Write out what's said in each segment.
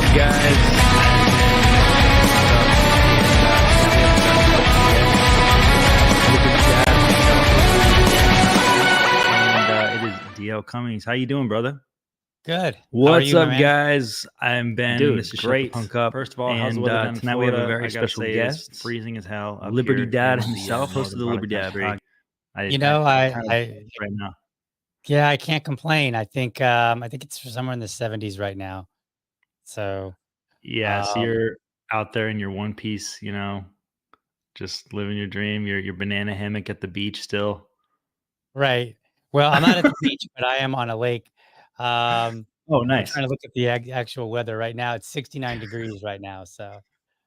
up, guys? And it is DL Cummings. How you doing, brother? Good. How are What's you, my up, man? guys? I'm Ben. Dude, this is great. Shut the Punk Up. First of all, how's the And weather down in tonight we have a Florida? very I gotta special say, it's guest, freezing as hell up Liberty here Dad in the, himself, host of the northern Liberty part of Dad the country. I right now. yeah, I can't complain. I think it's somewhere in the 70s right now. So Yeah, so um, you're out there in your one piece, just living your dream. Your banana hammock at the beach still. right. Well, I'm not at the beach, but I am on a lake. Oh, I'm nice, trying to look at the actual weather right now. It's 69 degrees right now. So so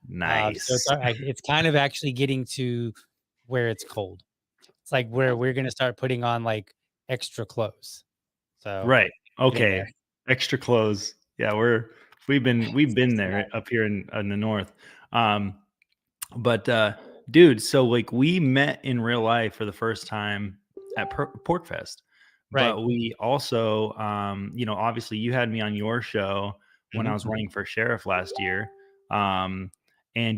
nice. it's kind of actually getting to where it's cold. It's like where we're gonna start putting on like extra clothes. So Right. getting Okay. there. Extra clothes. Yeah, we've been there 69. up here in the north. Um, but dude, so like we met in real life for the first time at Porkfest, Right. but we also, obviously you had me on your show when I Mhm. was running for sheriff last year, and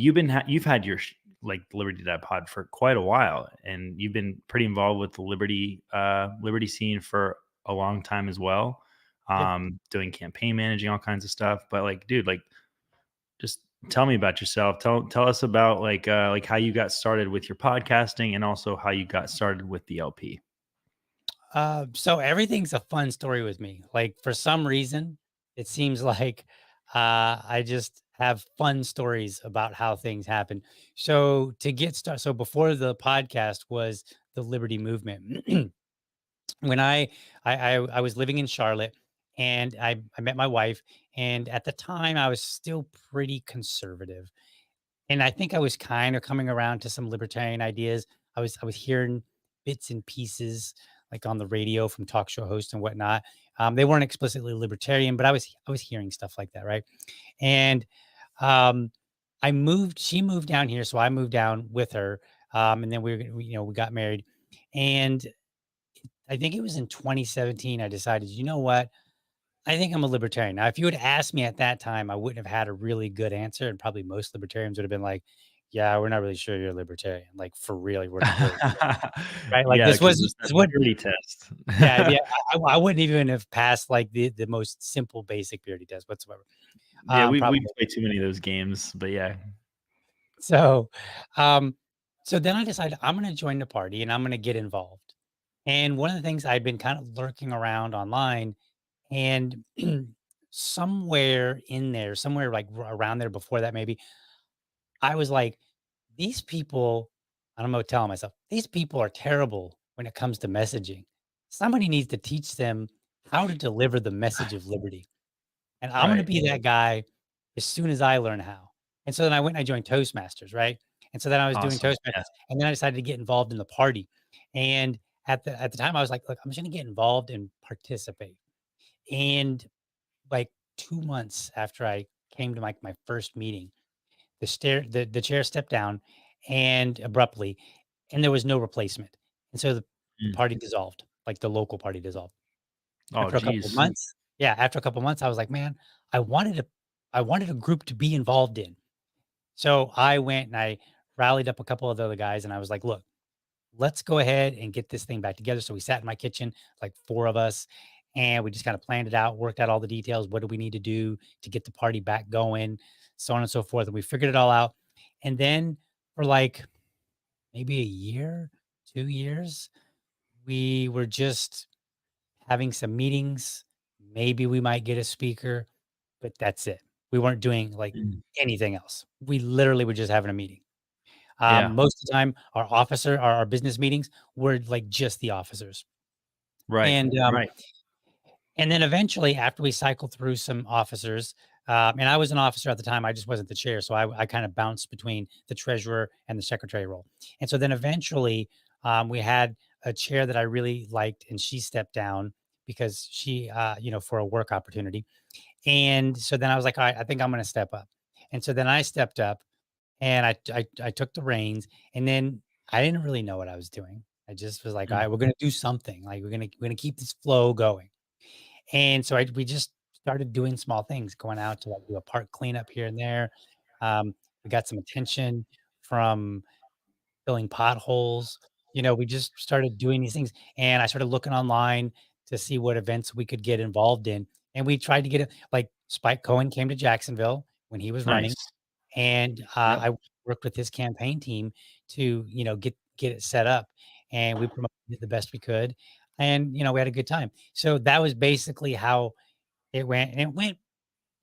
you've had your like Liberty Dad Pod for quite a while, and you've been pretty involved with the Liberty scene for a long time as well, Yep. doing campaign managing, all kinds of stuff. But like, dude, like just tell me about yourself. Tell us about like how you got started with your podcasting and also how you got started with the LP. So everything's a fun story with me. Like for some reason, it seems like I just have fun stories about how things happen. So to get started, so before the podcast was the Liberty Movement. When I was living in Charlotte, and I met my wife, and at the time I was still pretty conservative, and I think I was kind of coming around to some libertarian ideas. I was hearing bits and pieces like on the radio from talk show hosts and whatnot. They weren't explicitly libertarian, but I was hearing stuff like that, right? And um, I moved. She moved down here, so I moved down with her, and then we got married. And I think it was in 2017. I decided, you know what? I think I'm a libertarian. Now, if you had asked me at that time, I wouldn't have had a really good answer, and probably most libertarians would have been like, "Yeah, we're not really sure you're a libertarian. Like for real, we're not really sure." Right? Like Yeah, this because was there's this that would purity test. yeah. I wouldn't even have passed like the most simple basic purity test whatsoever. Yeah, we Probably. play too many of those games, but yeah. So, um, so then I decided I'm going to join the party and I'm going to get involved. And one of the things I've been kind of lurking around online, and somewhere in there, somewhere like around there before that, maybe I was like, these people, I don't know, telling myself, these people are terrible when it comes to messaging. Somebody needs to teach them how to deliver the message of liberty. And I'm going to Right. be that guy as soon as I learn how. And so then I went and I joined Toastmasters, right? And so then I was doing Awesome. Toastmasters, Yeah. and then I decided to get involved in the party. And at the time, I was like, look, I'm just going to get involved and participate. And like 2 months after I came to my first meeting, the chair stepped down and abruptly, and there was no replacement. And so the Mm. party dissolved, like the local party dissolved. Oh, After a couple of geez. months, yeah, after a couple of months, I was like, man, I wanted a I wanted a group to be involved in. So I went and I rallied up a couple of the other guys, and I was like, look, let's go ahead and get this thing back together. So we sat in my kitchen, like four of us, and we just kind of planned it out, worked out all the details. What do we need to do to get the party back going? So on and so forth. And we figured it all out. And then for like maybe a year, 2 years, we were just having some meetings. Maybe we might get a speaker, but that's it. We weren't doing like Mm. anything else. We literally were just having a meeting. Yeah. Most of the time, our business meetings were like just the officers. Right. And Right. and then eventually, after we cycled through some officers, and I was an officer at the time, I just wasn't the chair, so I kind of bounced between the treasurer and the secretary role. And so then eventually, we had a chair that I really liked, and she stepped down because she, for a work opportunity. And so then I was like, all right, I think I'm going to step up. And so then I stepped up, and I took the reins, and then I didn't really know what I was doing. I just was like, all Mm. right, we're going to do something. Like we're going to keep this flow going. And so we just started doing small things, going out to like do a park cleanup here and there. We got some attention from filling potholes. We just started doing these things, and I started looking online to see what events we could get involved in. And we tried to get it like Spike Cohen came to Jacksonville when he was running, Nice. and Yep. I worked with his campaign team to, get it set up, and we promoted it the best we could, and we had a good time. So that was basically how it went, and it went,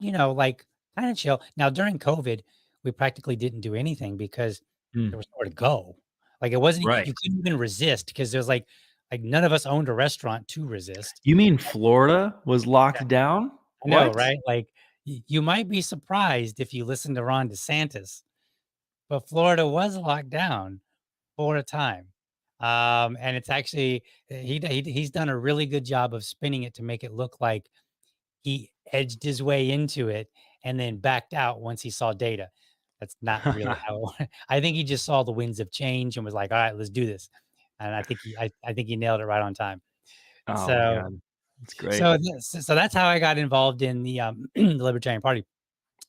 like kind of chill. Now during COVID, we practically didn't do anything because there Mm. was nowhere to go. Like it wasn't, Right. you couldn't even resist because there's like none of us owned a restaurant to resist. You mean Florida was Yeah, locked down? I know, What? right? Like you might be surprised if you listen to Ron DeSantis, but Florida was locked down for a time. And it's actually he's done a really good job of spinning it to make it look like he edged his way into it and then backed out once he saw data. That's not really how it went. I think he just saw the winds of change and was like, "All right, let's do this." And I think he nailed it right on time. Oh my So god. That's great. so that's how I got involved in the the Libertarian Party.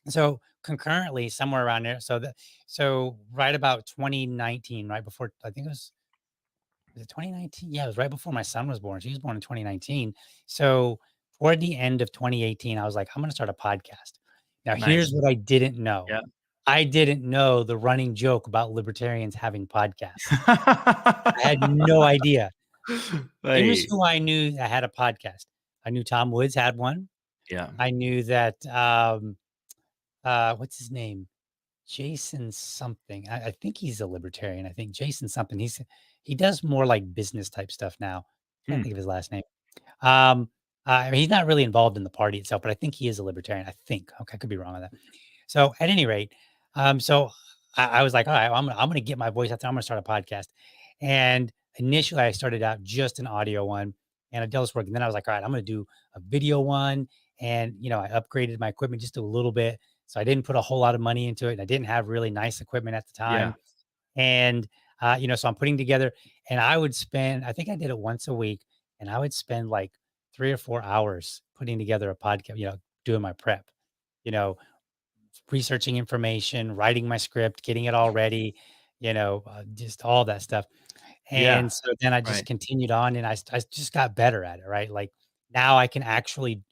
So concurrently, somewhere around there, so right about 2019, right before I think it was it 2019? Yeah, it was right before my son was born. She was born in 2019. So toward the end of 2018, I was like, I'm going to start a podcast. Now, here's Nice. what I didn't know. Yeah. I didn't know the running joke about libertarians having podcasts. I had no idea. Here's Hey. who I knew that had a podcast. I knew Tom Woods had one. Yeah. I knew that what's his name? Jason something. I think he's a libertarian. I think Jason something. He does more like business type stuff now. Can't Hmm. think of his last name. Um, I mean, he's not really involved in the party itself, but I think he is a libertarian. I think. Okay, I could be wrong on that. So at any rate, so I was like, all right, I'm gonna get my voice out there. I'm gonna start a podcast. And initially, I started out just an audio one, and it does work. And then I was like, all right, I'm gonna do a video one. And I upgraded my equipment just a little bit, so I didn't put a whole lot of money into it. And I didn't have really nice equipment at the Yeah. time. And so I'm putting together, and I would spend. I think I did it once a week, and I would spend like 3 or 4 hours putting together a podcast. Doing my prep. You know, researching information, writing my script, getting it all ready, just all that stuff. Yeah. And so then I just Right. continued on, and I just got better at it, right? Like now I can actually,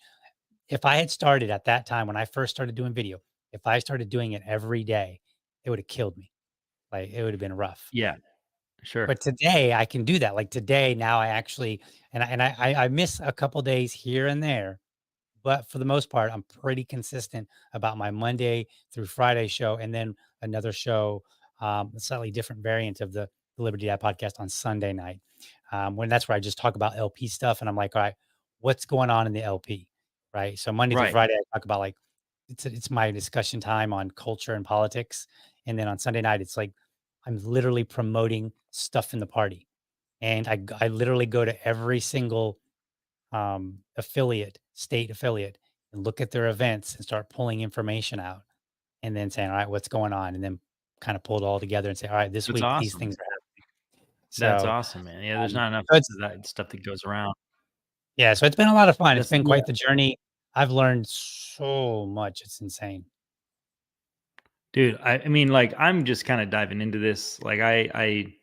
if I had started at that time when I first started doing video, if I started doing it every day, it would have killed me. Like it would have been rough. Yeah. Sure. But today I can do that. Like today, now I actually, and I miss a couple days here and there, but for the most part, I'm pretty consistent about my Monday through Friday show, and then another show, a slightly different variant of the Liberty Dad podcast on Sunday night. When that's where I just talk about LP stuff, and I'm like, all right, what's going on in the LP, right? So Monday through Right. Friday, I talk about like it's my discussion time on culture and politics, and then on Sunday night, it's like I'm literally promoting stuff in the party, and I literally go to every single state affiliate, and look at their events and start pulling information out and then saying, all right, what's going on? And then kind of pull it all together and say, all right, this That's week, these awesome. things are happening. That's So, awesome, man. Yeah, there's um, not enough so of it's, that stuff that goes around. yeah, so it's been a lot of fun. It's That's been yeah. quite the journey. I've learned so much. It's insane. Dude, I mean, like, I'm just kind of diving into this. Like, I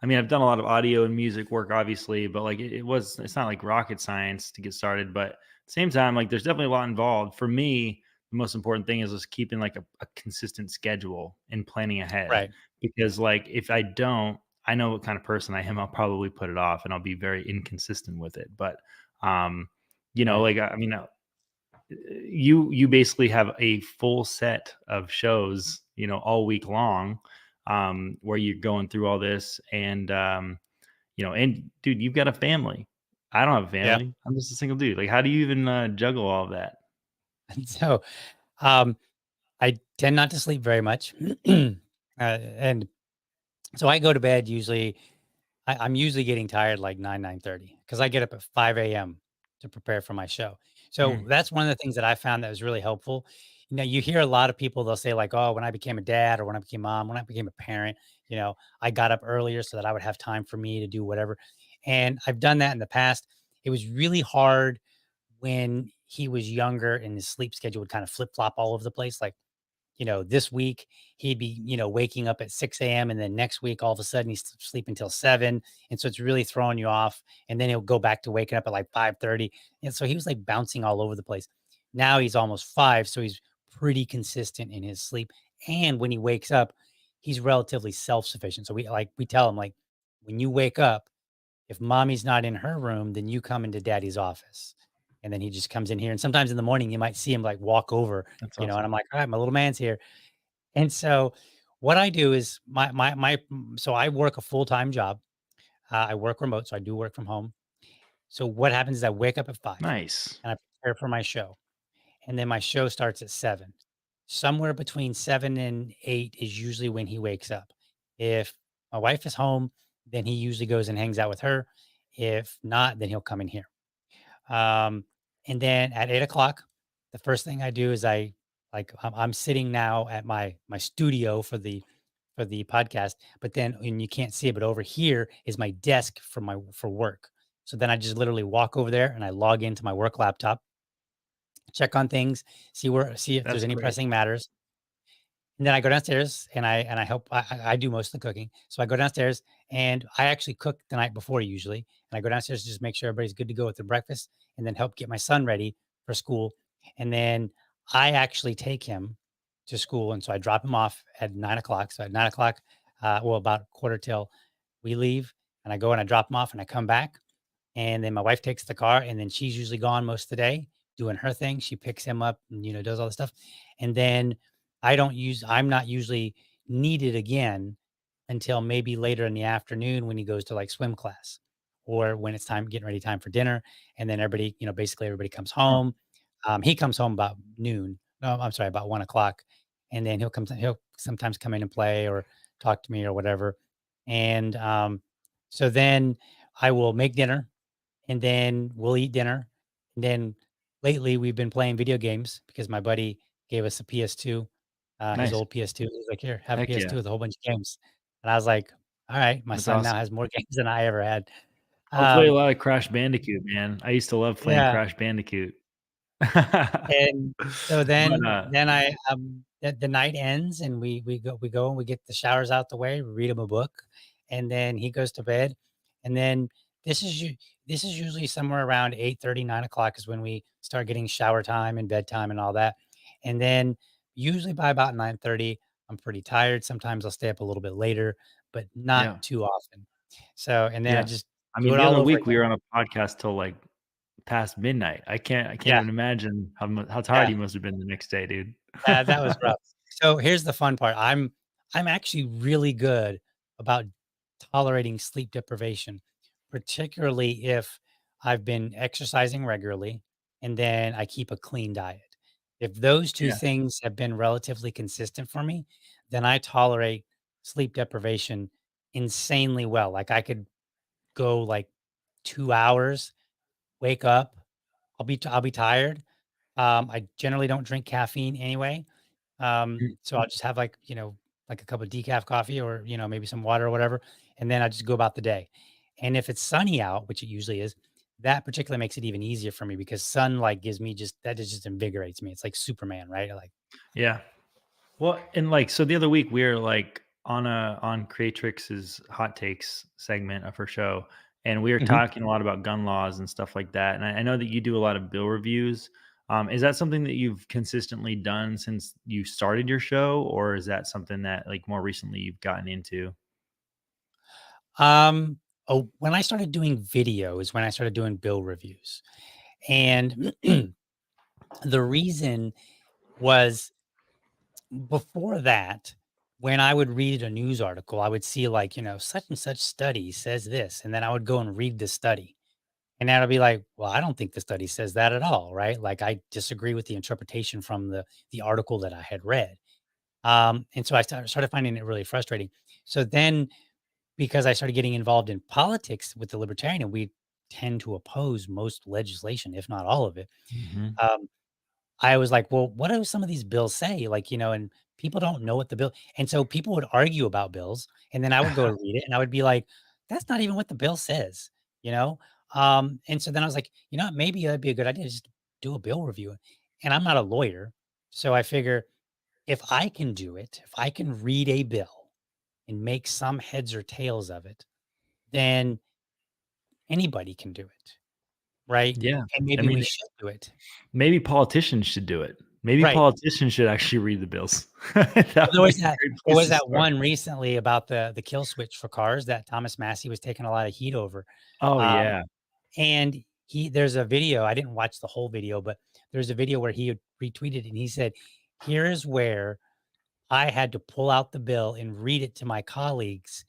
mean, I've done a lot of audio and music work, obviously, but like, it's not like rocket science to get started. But at the same time, like, there's definitely a lot involved. For me, the most important thing is just keeping like a consistent schedule and planning ahead. Right. Because, like, if I don't, I know what kind of person I am. I'll probably put it off and I'll be very inconsistent with it. But, um, Right. like, I mean, you basically have a full set of shows, all week long, where you're going through all this, and and dude, you've got a family. I don't have a Yeah. family. I'm just a single dude. Like, how do you even juggle all of that? And so, um, I tend not to sleep very much. And so I go to bed usually. I'm usually getting tired like 9:30 because I get up at 5 a.m. to prepare for my show. So Mm, that's one of the things that I found that was really helpful. You hear a lot of people, they'll say, like, oh, when I became a dad or when I became mom, when I became a parent, I got up earlier so that I would have time for me to do whatever. And I've done that in the past. It was really hard when he was younger and his sleep schedule would kind of flip flop all over the place. Like, this week he'd be, waking up at 6 a.m. and then next week, all of a sudden he's sleeping until 7. And so it's really throwing you off. And then he'll go back to waking up at like 5:30. And so he was like bouncing all over the place. Now he's almost 5. So he's pretty consistent in his sleep. And when he wakes up, he's relatively self-sufficient. So we tell him like, when you wake up, if mommy's not in her room, then you come into daddy's office. And then he just comes in here. And sometimes in the morning, you might see him like walk over, That's and awesome. I'm like, all right, my little man's here. And so what I do is so I work a full-time job. I work remote, so I do work from home. So what happens is I wake up at 5 Nice. and I prepare for my show. And then my show starts at 7. Somewhere between 7 and 8 is usually when he wakes up. If my wife is home, then he usually goes and hangs out with her. If not, then he'll come in here. Um, and then at 8 o'clock, the first thing I do is I'm sitting now at my studio for the podcast, but then and you can't see it, but over here is my desk for work. So then I just literally walk over there and I log into my work laptop, check on things, see if there's That's any great. pressing matters. And then I go downstairs and I help. I do most of the cooking. So I go downstairs and I actually cook the night before usually. And I go downstairs to just make sure everybody's good to go with their breakfast, and then help get my son ready for school. And then I actually take him to school, and so I drop him off at 9 o'clock. So at 9 o'clock, well, about quarter till we leave, and I go and I drop him off, and I come back, and then my wife takes the car, and then she's usually gone most of the day doing her thing. She picks him up and, does all the stuff. And then I'm not usually needed again until maybe later in the afternoon when he goes to like swim class, or when it's getting ready time for dinner. And then everybody, basically everybody comes Huh. home. He comes home about noon. No, I'm sorry, about 1 o'clock. And then he'll sometimes come in and play or talk to me or whatever. And so then I will make dinner, and then we'll eat dinner. And then lately we've been playing video games because my buddy gave us a PS2, his Nice. old PS2. He's like, "Here, have a Heck PS2 yeah. with a whole bunch of games." And I was like, "All right." My That's son now awesome. has more games than I ever had. I play a Um, lot of Crash Bandicoot, man. I used to love playing yeah. Crash Bandicoot. And so But, then the night ends and we go and we get the showers out the way, we read him a book, and then he goes to bed. And then this is u this is usually somewhere around 8:30, 9 o'clock is when we start getting shower time and bedtime and all that. And then usually by about 9:30, I'm pretty tired. Sometimes I'll stay up a little bit later, but not yeah, too often. So and then I yeah. just I do mean, it the all other over week again. we were on a podcast till, like, past midnight. I can't Yeah, even imagine how tired yeah. you must have been the next day, dude. That was rough. So here's the fun part. I'm actually really good about tolerating sleep deprivation, particularly if I've been exercising regularly and then I keep a clean diet. If those two Yeah. things have been relatively consistent for me, then I tolerate sleep deprivation insanely well. Like I could go like 2 hours, wake up, I'll be tired. I generally don't drink caffeine anyway. Mm. So I'll just have like, like a cup of decaf coffee or, maybe some water or whatever. And then I just go about the day. And if it's sunny out, which it usually is, that particularly makes it even easier for me because sunlight gives me just invigorates me. It's like Superman, right? Like, Yeah. Well, and, like, so the other week we were, like, on Creatrix's hot takes segment of her show, and we were mhm. talking a lot about gun laws and stuff like that, and I know that you do a lot of bill reviews. Is that something that you've consistently done since you started your show, or is that something that, like, more recently you've gotten into? um, oh, when I started doing video is when I started doing bill reviews. And the reason was before that, when I would read a news article, I would see like, such and such study says this, and then I would go and read the study. And then I'd be like, well, I don't think the study says that at all, right? Like I disagree with the interpretation from the article that I had read. And so I started finding it really frustrating. So then because I started getting involved in politics with the libertarian, and we tend to oppose most legislation, if not all of it. Mhm. Um, I was like, "Well, what do some of these bills say?" Like, and people don't know what the bill, and so people would argue about bills, and then I would go and read it, and I would be like, "That's not even what the bill says," you know? And so then I was like, "You know what? Maybe that'd be a good idea, just do a bill review. And I'm not a lawyer. So I figure if I can do it, if I can read a bill and make some heads or tails of it, then anybody can do it. Right. Yeah. And I maybe we mean, should do it. maybe politicians should do it. Maybe Right. politicians should actually read the bills. Well, That would be a great there place was to that start. one recently about the kill switch for cars that Thomas Massey was taking a lot of heat over. Oh, Um, yeah. and there's a video, I didn't watch the whole video, but there's a video where he had retweeted and he said, "Here's where I had to pull out the bill and read it to my colleagues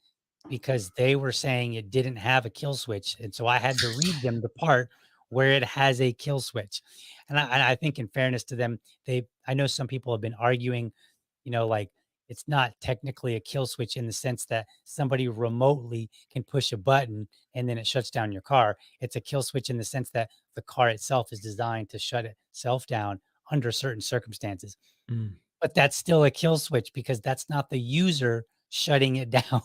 because they were saying it didn't have a kill switch. And so I had to read them the part where it has a kill switch." And I think in fairness to them, I know some people have been arguing, like it's not technically a kill switch in the sense that somebody remotely can push a button and then it shuts down your car. It's a kill switch in the sense that the car itself is designed to shut itself down under certain circumstances. Mm. But that's still a kill switch because that's not the user shutting it down.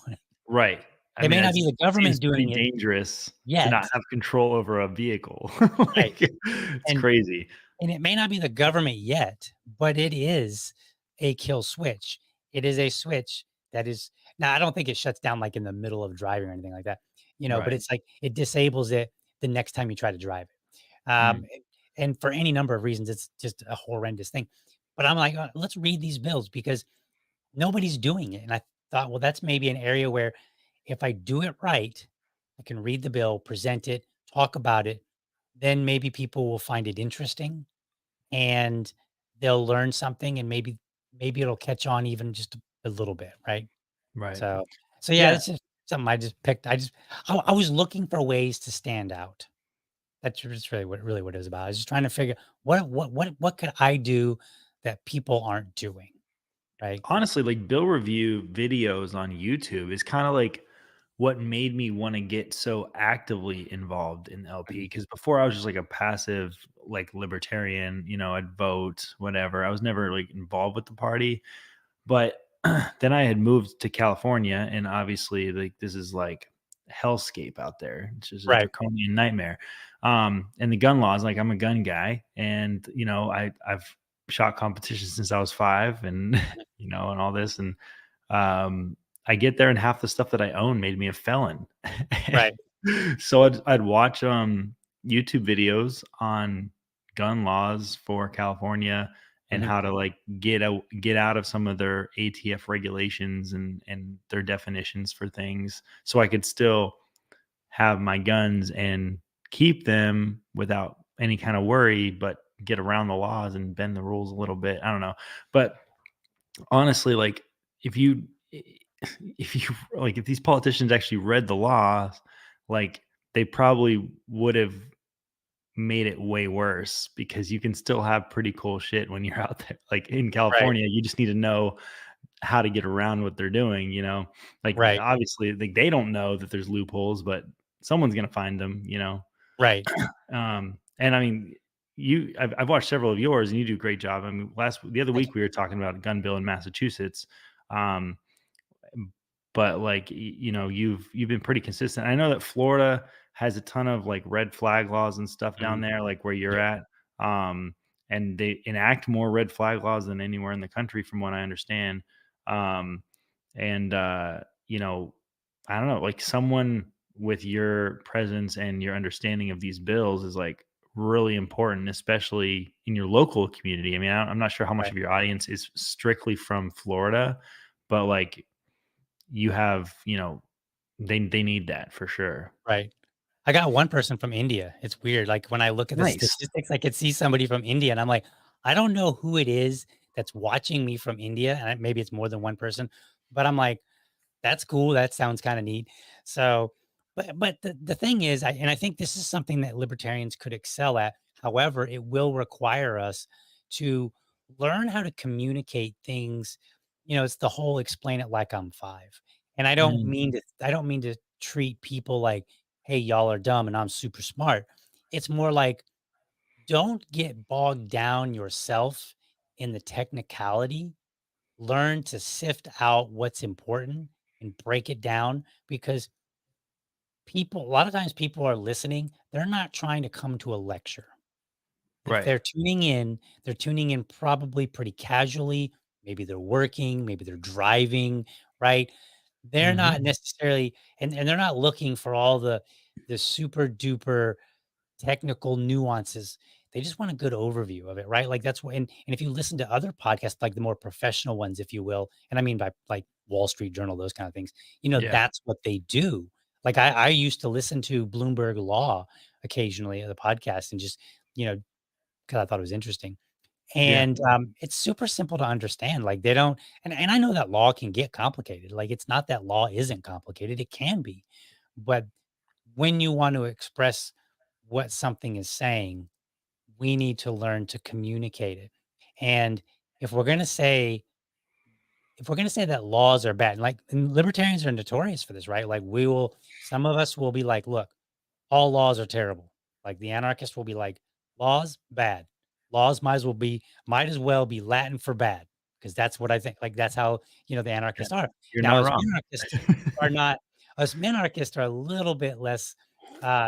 Right. I It mean, may not that be the seems government pretty doing it dangerous to yet, not have control over a vehicle. right? Like, it's And crazy. and it may not be the government yet, but it is a kill switch. It is a switch that is now I don't think it shuts down like in the middle of driving or anything like that, but Right. it's like it disables it the next time you try to drive it. Mm. And for any number of reasons, it's just a horrendous thing. But I'm like, let's read these bills because nobody's doing it. And I thought, well, that's maybe an area where if I do it right, I can read the bill, present it, talk about it, then maybe people will find it interesting and they'll learn something and maybe it'll catch on even just a little bit, right? Right. So so yeah, Yeah. it's just something I just picked. I was looking for ways to stand out. That's just really what it was about. I was just trying to figure what could I do that people aren't doing, right? Honestly, like, bill review videos on YouTube is kinda like what made me wanna get so actively involved in LP. Mhm. Because before I was just like a passive, like, libertarian, I'd vote, whatever. I was never, like, involved with the party. But then I had moved to California, and obviously, like, this is like hellscape out there. It's just a Right. draconian nightmare. And the gun laws, like, I'm a gun guy, and I've shot competitions since I was 5, and Mhm. and all this, and I get there, and half the stuff that I own made me a felon. Right. So I'd watch YouTube videos on gun laws for California and Mhm. how to like get out of some of their ATF regulations and their definitions for things, so I could still have my guns and keep them without any kind of worry, but get around the laws and bend the rules a little bit. I don't know. But honestly, like, if you if you like, if these politicians actually read the laws, like, they probably would have made it way worse, because you can still have pretty cool shit when you're out there. Like, in Right. California, you just need to know how to get around what they're doing, like, Right. obviously, like, they don't know that there's loopholes, but someone's gonna find them. Right. And I mean, I've watched several of yours, and you do a great job. I mean, the other Thank you. week we were talking about a gun bill in Massachusetts. um but like, you've been pretty consistent. I know that Florida has a ton of like red flag laws and stuff down Mhm. there, like where you're Yeah. at. um and they enact more red flag laws than anywhere in the country, from what I understand. um and I don't know, like, someone with your presence and your understanding of these bills is like really important, especially in your local community. I mean, I'm not sure how much Right. of your audience is strictly from Florida, but like, you have, they need that for sure. Right. I got one person from India. It's weird. Like when I look at the Nice. statistics, I could see somebody from India and I'm like, I don't know who it is that's watching me from India. And maybe it's more than one person, but I'm like, that's cool. That sounds kind of neat. So, but the thing is, I think this is something that libertarians could excel at. However, it will require us to learn how to communicate things. It's the whole explain it like I'm 5. And Mm. I don't mean to treat people like, hey, y'all are dumb and I'm super smart. It's more like don't get bogged down yourself in the technicality. Learn to sift out what's important and break it down because a lot of times people are listening. They're not trying to come to a lecture. If Right. they're tuning in probably pretty casually. Maybe they're working, maybe they're driving, right? They're Hmm. not necessarily, and they're not looking for all the super duper technical nuances. They just want a good overview of it, right? Like that's what, and if you listen to other podcasts, like the more professional ones, if you will, and I mean by like Wall Street Journal, those kind of things, Yeah. that's what they do. Like I used to listen to Bloomberg Law occasionally, the podcast, and just, you know, because I thought it was interesting. Yeah. And it's super simple to understand. Like they don't, and I know that law can get complicated. Like it's not that law isn't complicated, it can be. But when you want to express what something is saying, we need to learn to communicate it. And if we're going to say, if we're going to say that laws are bad, like, and libertarians are notorious for this, right? Like some of us will be like, look, all laws are terrible. Like the anarchist will be like, laws bad. Laws might as well be Latin for bad, because that's what I think. Like that's how, the Yeah. anarchists are. You're Now, not wrong. are not us minarchists are a little bit less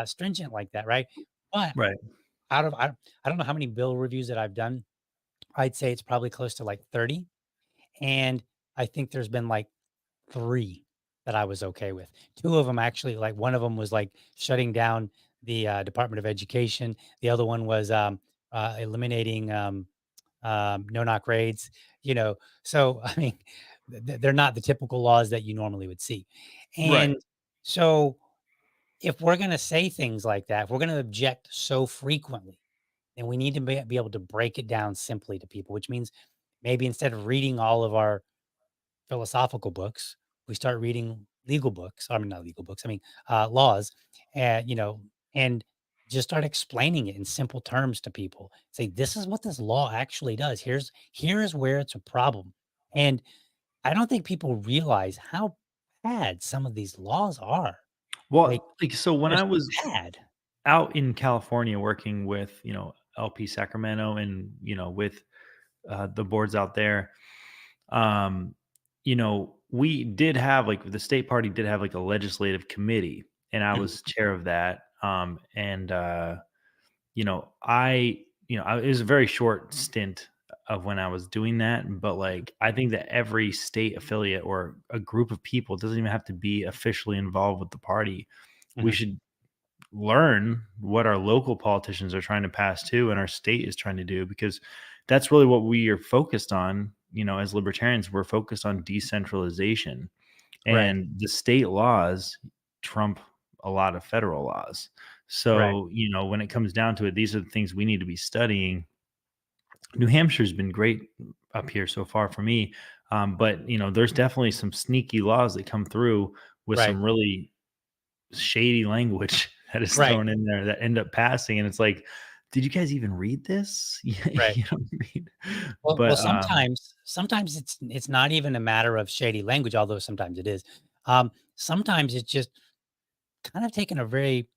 stringent like that, right? But Right. out of I don't know how many bill reviews that I've done. I'd say it's probably close to like 30. And I think there's been like 3 that I was okay with. 2 of them actually, like, one of them was, like, shutting down the, Department of Education. The other one was, eliminating, no-knock raids, you know? So, I mean, they're not the typical laws that you normally would see. Right. And so, if we're gonna say things like that, if we're gonna object so frequently, then we need to be able to break it down simply to people, which means maybe instead of reading all of our philosophical books, we start reading legal books. I mean, not legal books. I mean, laws, and and just start explaining it in simple terms to people. Say, this is what this law actually does. Here's where it's a problem. And I don't think people realize how bad some of these laws are. Like Well, like, so when they're I so was bad. out in California working with, LP Sacramento and, with the boards out there, um, we did have like the state party did have like a legislative committee, and I Mhm, was chair of that. And it was a very short stint of when I was doing that, but like I think that every state affiliate or a group of people doesn't even have to be officially involved with the party. We mhm. should learn what our local politicians are trying to pass too and our state is trying to do, because that's really what we are focused on. As libertarians, we're focused on decentralization, Right, and the state laws trump a lot of federal laws. right, So when it comes down to it, these are the things we need to be studying. New Hampshire's been great up here so far for me, but there's definitely some sneaky laws that come through with right, some really shady language that is right, thrown in there that end up passing, and it's like, "Did you guys even read this?" right. You know what I mean? Well, But, sometimes it's not even a matter of shady language, although sometimes it is. Sometimes it's just kind of taking a very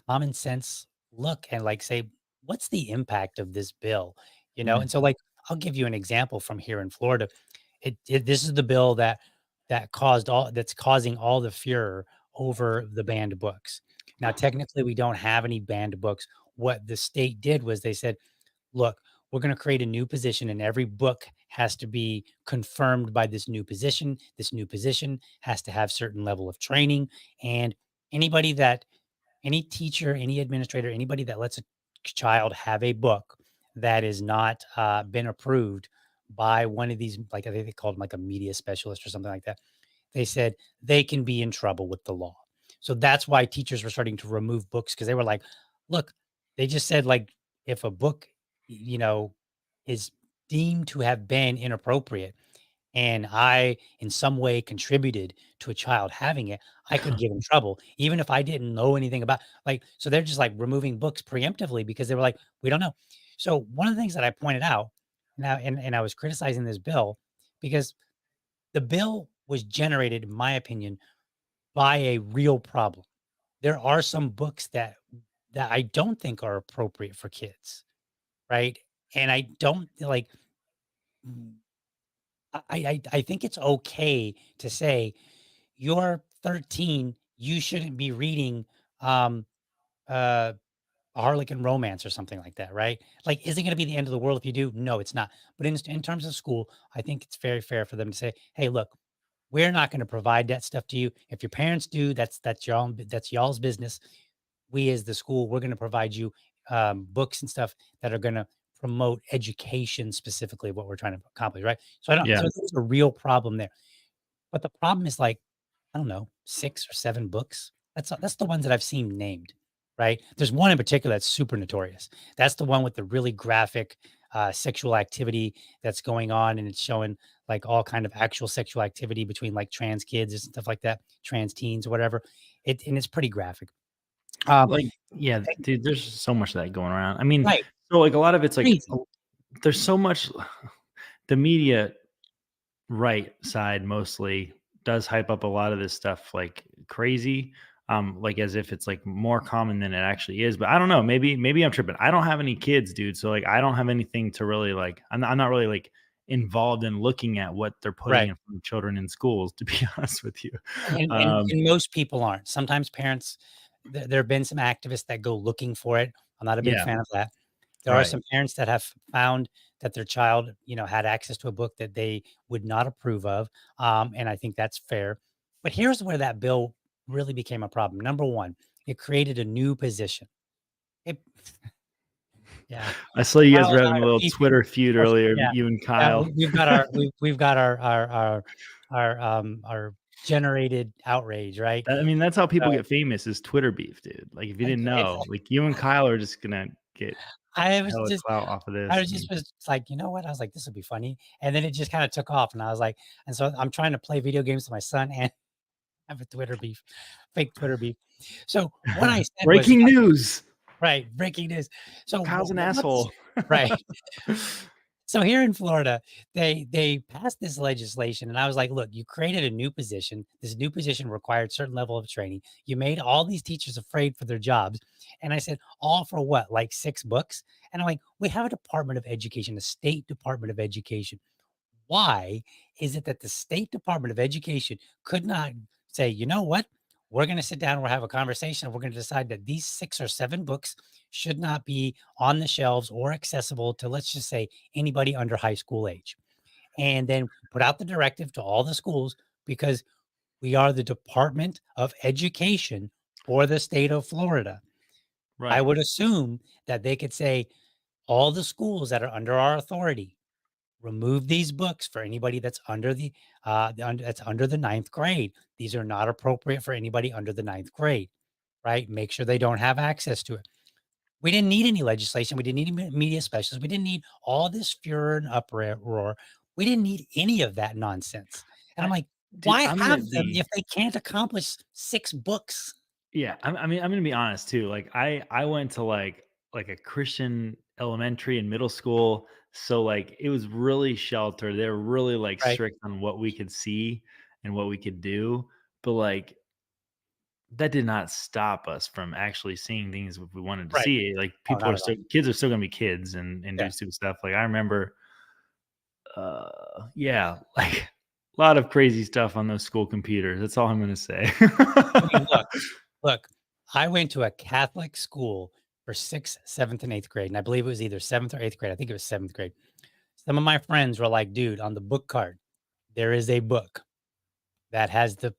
common sense look and like say, what's the impact of this bill? yeah. And so like I'll give you an example from here in Florida. This is the bill that's causing all the furor over the banned books. Now, technically, we don't have any banned books. What the state did was they said, look, we're going to create a new position, and every book has to be confirmed by this new position. This new position has to have certain level of training, and anybody that any teacher, any administrator, anybody that lets a child have a book that is not been approved by one of these, like I think they called them like a media specialist or something like that, they said they can be in trouble with the law. So that's why teachers were starting to remove books, because they were like, look, they just said like if a book, you know, is deemed to have been inappropriate and I in some way contributed to a child having it, I could get in trouble, even if I didn't know anything about, like, so they're just like removing books preemptively because they were like, we don't know. So one of the things that I pointed out now, and I was criticizing this bill because the bill was generated, in my opinion, by a real problem. There are some books that I don't think are appropriate for kids, right? And I don't like I think it's okay to say you're 13, you shouldn't be reading um uh a Harlequin romance or something like that, right? Like, is it going to be the end of the world if you do? No, it's not. But in terms of school, I think it's very fair for them to say, hey, look, we're not going to provide that stuff to you. If your parents do, that's your own, that's y'all's business. We as the school, we're going to provide you books and stuff that are going to promote education, specifically what we're trying to accomplish, right? So I don't. Yeah. So there's a real problem there. But the problem is like, I don't know, 6 or 7 books. That's the ones that I've seen named, right? There's one in particular that's super notorious. That's the one with the really graphic sexual activity that's going on, and it's showing like all kind of actual sexual activity between like trans kids and stuff like that, trans teens or whatever. And it's pretty graphic. Um, Like, yeah, dude, there's so much of that going around. I mean, right, so like a lot of it's like crazy, there's so much the media right side mostly does hype up a lot of this stuff like crazy, like as if it's like more common than it actually is. But I don't know, maybe I'm tripping. I don't have any kids, dude, so like I don't have anything to really like. I'm not really like involved in looking at what they're putting right. in front of children in schools, to be honest with you. And most people aren't. Sometimes parents, there have been some activists that go looking for it. I'm not a big Yeah, fan of that. There are right. some parents that have found that their child, had access to a book that they would not approve of, and I think that's fair. But here's where that bill really became a problem. Number one, it created a new position. It, yeah. I saw you Kyle guys were and having I a are little beefing. Twitter feud Or earlier, yeah. you and Yeah, Kyle. we've got our generated outrage, right? I mean, that's how people So, get famous is Twitter beef, dude. Like, if you didn't it's know, like, you and Kyle are just gonna get I was hella just clout off of I this, was and just was like, "You know what?" I was like, "This will be funny." And then it just kinda took off, and I was like, and so I'm trying to play video games with my son and have a Twitter beef, fake Twitter beef. So what I said was breaking news, right, breaking news. So Kyle's an what's asshole. right. So here in Florida, they passed this legislation, and I was like, "Look, you created a new position. This new position required certain level of training. You made all these teachers afraid for their jobs." And I said, "All for what? Like 6 books?" And I'm like, "We have a Department of Education, a state Department of Education. Why is it that the State Department of Education could not say, you know what? We're going to sit down, we'll have a conversation, and we're going to decide that these 6 or 7 books should not be on the shelves or accessible to, let's just say, anybody under high school age. And then put out the directive to all the schools because we are the Department of Education for the state of Florida. I Right, would assume that they could say, all the schools that are under our authority, remove these books for anybody that's under that's under the ninth grade. These are not appropriate for anybody under the ninth grade, right? Make sure they don't have access to it. We didn't need any legislation. We didn't need any media specialists. We didn't need all this furor and uproar. We didn't need any of that nonsense. And I'm I like, dude, why I'm have gonna them be if they can't accomplish 6 books? yeah, I mean, I'm gonna be honest too. Like, I went to like a Christian elementary and middle school, so like it was really sheltered. They were really like Right, strict on what we could see and what we could do, but like that did not stop us from actually seeing things if we wanted to right. see. Like, Oh, people not are at all. still kids are still gonna be kids and Yeah. do stupid stuff. Like, I remember, yeah, like a lot of crazy stuff on those school computers. That's all I'm gonna say. I mean, look, I went to a Catholic school for 6th, 7th, and 8th grade, and I believe it was either 7th or 8th grade. I think it was 7th grade. Some of my friends were like, "Dude, on the book card, there is a book that has the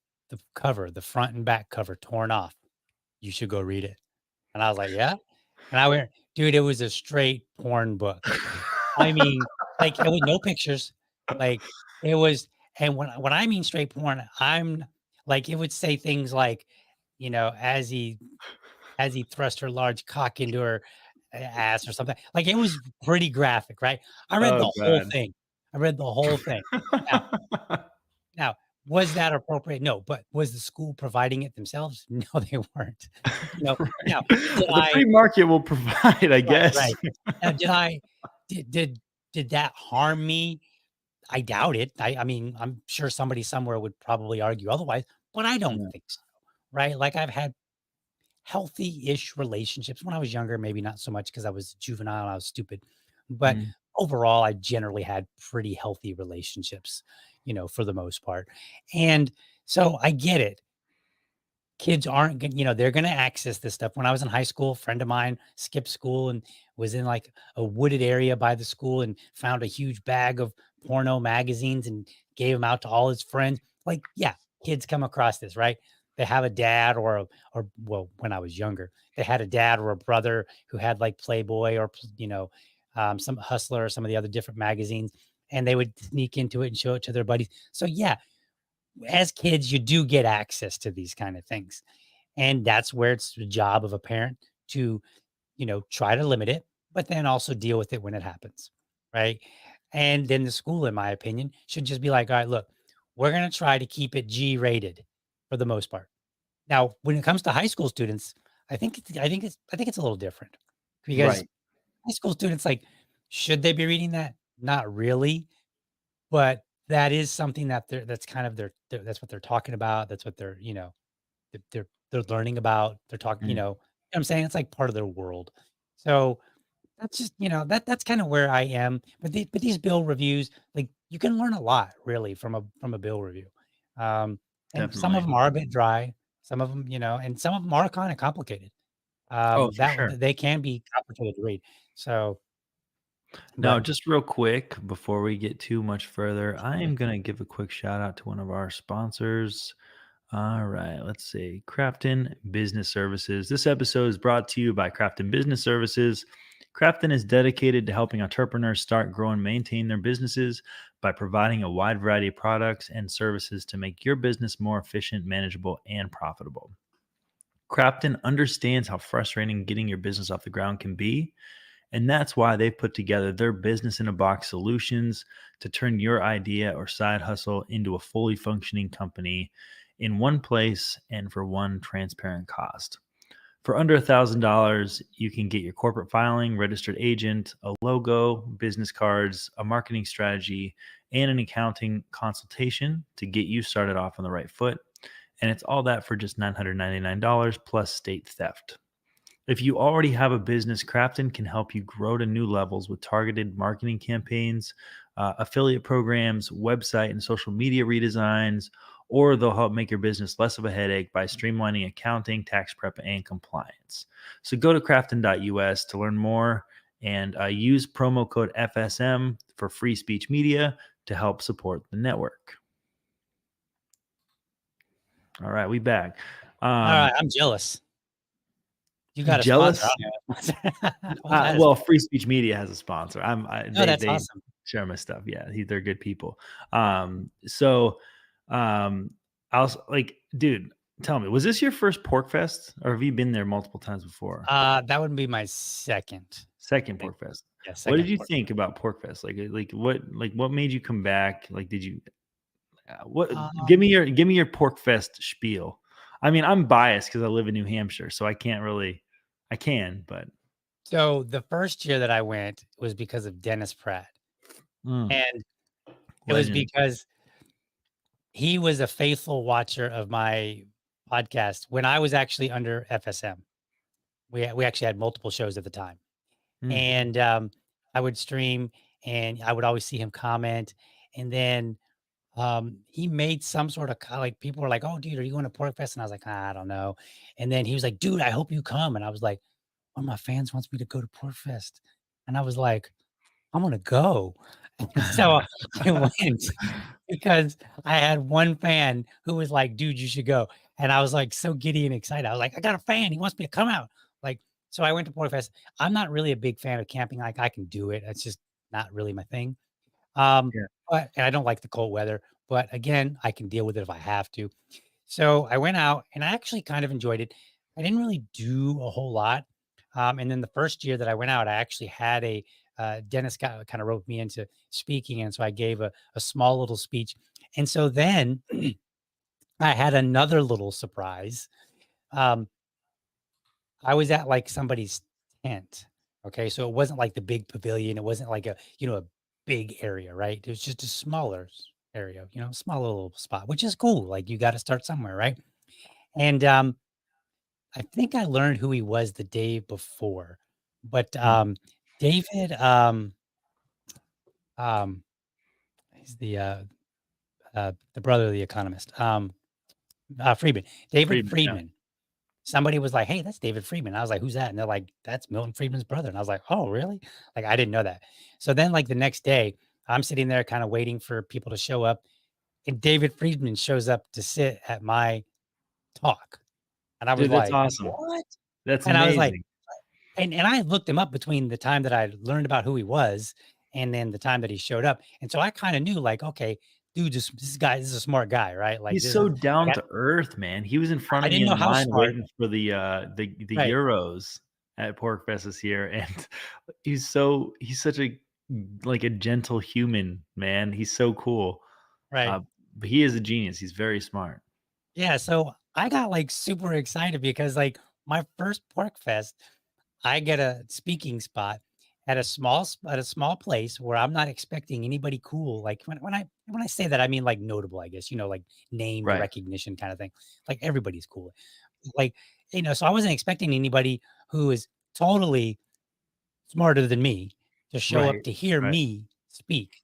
cover, the front and back cover torn off. You should go read it." And I was like, "Yeah?" And I went, "Dude, it was a straight porn book." I mean, like, it was no pictures, like, it was, and when I mean straight porn, I'm like, it would say things like, as he thrust her large cock into her ass or something. Like, it was pretty graphic, right? I read Oh the whole god. thing. I read the whole thing. Now now, was that appropriate? No, but was the school providing it themselves? No, they weren't. Right. Now, did The I free market will provide, I right, guess. right. Now, did that harm me? I doubt it. I mean, I'm sure somebody somewhere would probably argue otherwise, but I don't Yeah. think so, right? Like, I've had healthy-ish relationships when I was younger, maybe not so much because I was juvenile and I was stupid. But Mm. overall, I generally had pretty healthy relationships, for the most part. And so I get it. kids aren't going, they're going to access this stuff. When I was in high school, a friend of mine skipped school and was in like a wooded area by the school and found a huge bag of porno magazines and gave them out to all his friends. Like, yeah, kids come across this, right? They have a dad or well, when I was younger, they had a dad or a brother who had like Playboy or, some Hustler or some of the other different magazines, and they would sneak into it and show it to their buddies. So yeah, as kids, you do get access to these kind of things. And that's where it's the job of a parent to, try to limit it, but then also deal with it when it happens. Right. And then the school, in my opinion, should just be like, all right, look, we're going to try to keep it G rated for the most part. Now, when it comes to high school students, I think it's a little different because Right. high school students, like, should they be reading that? Not really, but that is something that that's kind of that's what they're talking about. That's what they're learning about. They're talking, Mm, what I'm saying? It's like part of their world. So that's just, that's kind of where I am. But these bill reviews, like, you can learn a lot really from a bill review. Um, and some of definitely. them are a bit dry, some of them, and some of them are kind of complicated. Oh, for That sure. they can be complicated to read. So, Now, but just real quick before we get too much further, I am going to give a quick shout out to one of our sponsors. All right, let's see. Crafton Business Services. This episode is brought to you by Crafton Business Services. Crafton is dedicated to helping entrepreneurs start, grow, and maintain their businesses by providing a wide variety of products and services to make your business more efficient, manageable, and profitable. Crafton understands how frustrating getting your business off the ground can be, and that's why they've put together their business in a box solutions to turn your idea or side hustle into a fully functioning company in one place and for one transparent cost. For under $1,000, you can get your corporate filing, registered agent, a logo, business cards, a marketing strategy, and an accounting consultation to get you started off on the right foot. And it's all that for just $999 plus state theft. If you already have a business, Crafton can help you grow to new levels with targeted marketing campaigns, affiliate programs, website and social media redesigns, or they'll help make your business less of a headache by streamlining accounting, tax prep, and compliance. So go to crafton.us to learn more and use promo code FSM for free speech media to help support the network. All right, we back. all right, Um, I'm jealous. You you got a sponsor. jealous? I don't have I wish I had a Well, Free Speech Media has a sponsor. No, that's They awesome. share my stuff. Yeah, they're good people. So, um, like, dude, tell me, was this your first Pork Fest, or have you been there multiple times before? That would be my second, I Second think. Pork Fest. Yeah, What did second you pork. think about Pork Fest? What made you come back? Like, did you what? Um, Give me your Pork Fest spiel. I mean, I'm biased because I live in New Hampshire, so I can't really. I can, but so the first year that I went was because of Dennis Pratt, mm, and it was legend. because he was a faithful watcher of my podcast when I was actually under FSM. We actually had multiple shows at the time, Mm, and, I would stream, and I would always see him comment, and then he made some sort of like people were like, "Oh, dude, are you going to Pork Fest?" And I was like, "I don't know." And then he was like, "Dude, I hope you come." And I was like, "One of my fans wants me to go to Pork Fest." And I was like, "I'm gonna go." And so I went because I had one fan who was like, "Dude, you should go." And I was like so giddy and excited. I was like, "I got a fan. He wants me to come out." Like, so I went to Pork Fest. I'm not really a big fan of camping. Like, I can do it. It's just not really my thing. Um, yeah. but and I don't like the cold weather, but again, I can deal with it if I have to. So I went out and I actually kind of enjoyed it. I didn't really do a whole lot. And then the first year that I went out, I actually had Dennis got kind of roped me into speaking. And so I gave a small little speech. And so then I had another little surprise. Um, I was at like somebody's tent. Okay. So it wasn't like the big pavilion. It wasn't like a big area, right? It was just a smaller area, small little spot, which is cool. Like you got to start somewhere, right? And I think I learned who he was the day before, but Mm, David, um, he's the brother of the economist. Friedman. David Friedman, yeah. Friedman. Somebody was like, "Hey, that's David Friedman." I was like, "Who's that?" And they're like, "That's Milton Friedman's brother." And I was like, "Oh, really?" Like, I didn't know that. So then, like, the next day, I'm sitting there kind of waiting for people to show up, and David Friedman shows up to sit at my talk. And I was Dude, that's like, awesome. "What?" That's And I was like, amazing. and I looked him up between the time that I learned about who he was and then the time that he showed up. And so I kind of knew, like, okay, dude, this is a smart guy, right? Like, He's this is so down like, to earth, man. He was in front I of me didn't know in how line smart. waiting for the Right, Euros at Porkfest this year, and he's such a like a gentle human, man. He's so cool. right. Uh, but he is a genius. He's very smart. Yeah. So I got like super excited because like my first Pork Fest, I get a speaking spot at at a small place where I'm not expecting anybody cool. Like when I say that, I mean like notable, I guess, like named Right. recognition kind of thing. Like everybody's cool. Like, so I wasn't expecting anybody who is totally smarter than me to show up Right. to hear Right. me speak.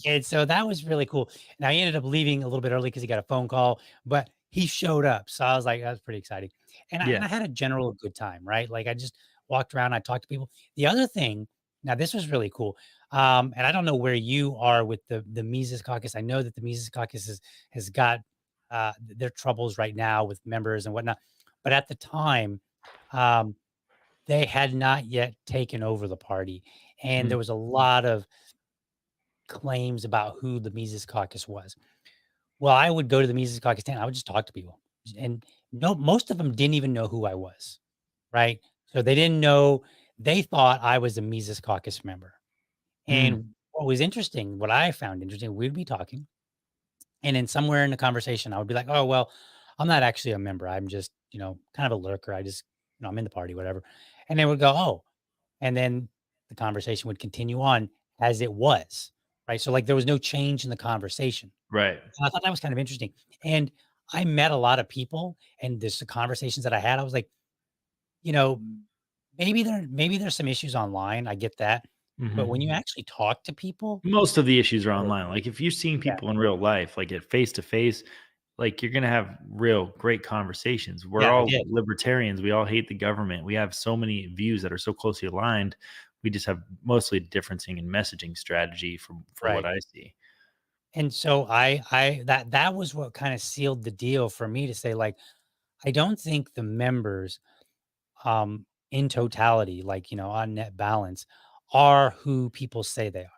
And so that was really cool. Now he ended up leaving a little bit early because he got a phone call, but he showed up. So I was like, that was pretty exciting. And Yeah. I had a general good time, right? Like I just walked around, I talked to people. The other thing, now this was really cool. And I don't know where you are with the Mises Caucus. I know that the Mises Caucus has got their troubles right now with members and whatnot. But at the time, um, they had not yet taken over the party. And Mm. there was a lot of claims about who the Mises Caucus was. Well, I would go to the Mises Caucus stand. I would just talk to people, and no, most of them didn't even know who I was, right? So they didn't know. They thought I was a Mises Caucus member. Mm. And what was interesting, what I found interesting, we'd be talking, and then somewhere in the conversation, I would be like, "Oh, well, I'm not actually a member. I'm just, kind of a lurker. I just, I'm in the party, whatever." And they would go, "Oh," and then the conversation would continue on as it was, right? So like there was no change in the conversation. Right. And I thought that was kind of interesting. And I met a lot of people and just the conversations that I had, I was like, you know, maybe there's some issues online. I get that. But Mhm. when you actually talk to people, Most of the issues are or online. Like, if you're seeing yeah, people in real life, like, at face to face, like, you're gonna have real great conversations. We're yeah, I all did. libertarians, we all hate the government, we have so many views that are so closely aligned, we just have mostly differencing in messaging strategy for what Right. I see. And so that was what kind of sealed the deal for me to say, like, I don't think the members in totality, like, on net balance, are who people say they are.